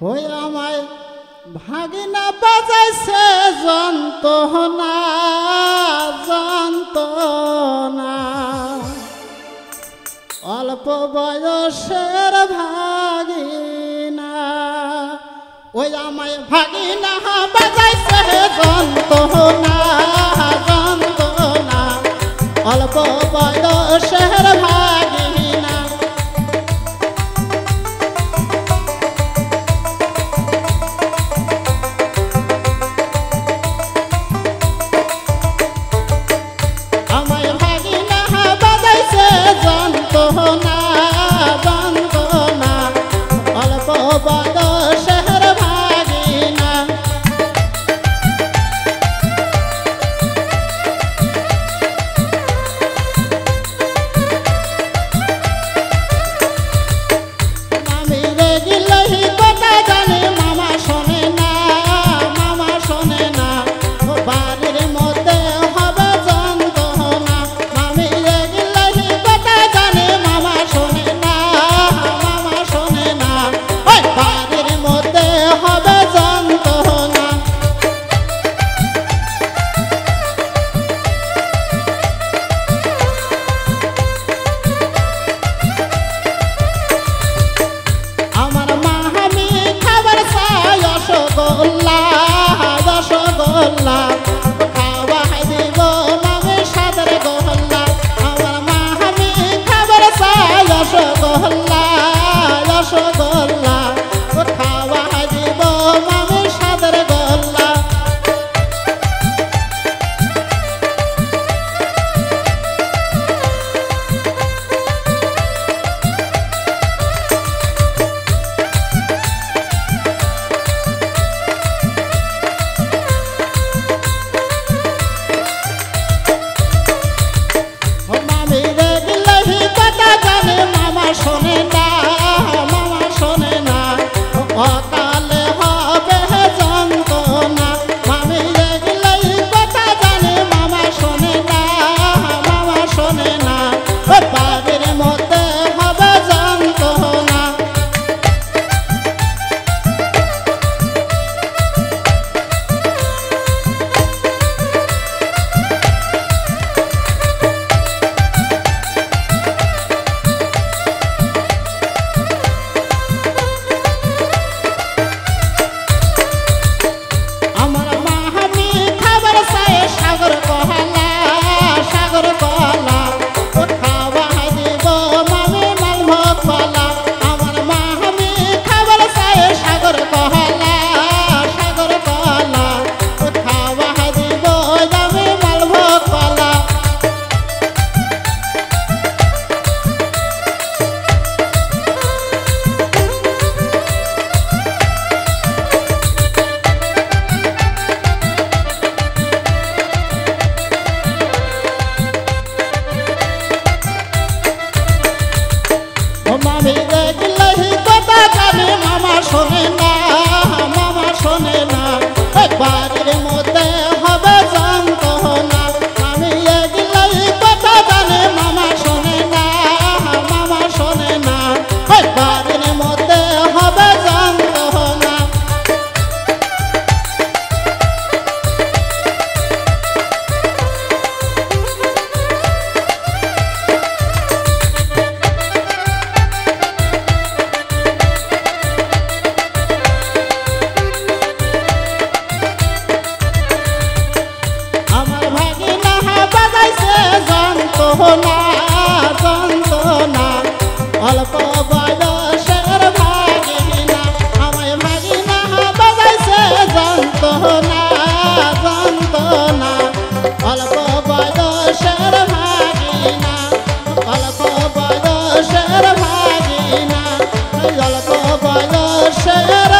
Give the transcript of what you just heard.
ওই আমায় ভাগিনা বাজাইছে যন্ত্রণা যন্ত্রণা অল্প বয়সের ভাগিনা ওই আমায় ভাগিনা বাজাইছে যন্ত্রণা যন্ত্রণা অল্প বয়সের ভাগিনা আমায় ভাগিনা বাজাইছে যন্ত্রণা যন্ত্রণা অল্প বয়সের ভাগিনা আমি রেগিলেই কথা জানি মামা শোনে না ও বাড়ির মধ্যে হবে যন্ত্রণা আমি রেগিলেই কথা জানি মামা শোনে না ওই বাড়ির মধ্যে হবে যন্ত্রণা আমার মা আমি খাবার চাই রসগোল্লা রসগোল্লা খাওয়া দিব মামি সাদের গোল্লা আমার মা আমি খাবার চাই রসগোল্লা রসগোল্লা খাওয়া দিব মামি সাদের গোল্লা মামি রেগিলেই কথা জানে মামা শোনে না অকালে হবে যন্ত্রণা মামি রেগিলেই কথা জানে মামা শোনে না ও বাড়ির মধ্যে হবে যন্ত্রণা আমার মা আমি খাবার চাই সাগর কলা ও খাওয়া দিব মামি মালভোগ কলা আমার মা আমি খাবার চাই সাগর কলা ও খাওয়া দিব আমি মালভোগ কলা ও মামি রেগিলেই কথা জানি মামা শোনে না ওই বাড়ির মধ্যে হবে যন্ত্রণা মামি রেগিলেই কথা জানি মামা শোনে না ওই বাড়ির মধ্যে হবে যন্ত্রণা আমার ভাগিনা বাজাইছে যন্ত্রণা যন্ত্রণা অল্প বয়সের ভাগিনা আমায় ভাগিনা বাজাইছে যন্ত্রণা যন্ত্রণা অল্প বয়সের ভাগিনা অল্প বয়সের ভাগিনা অল্প বয়সের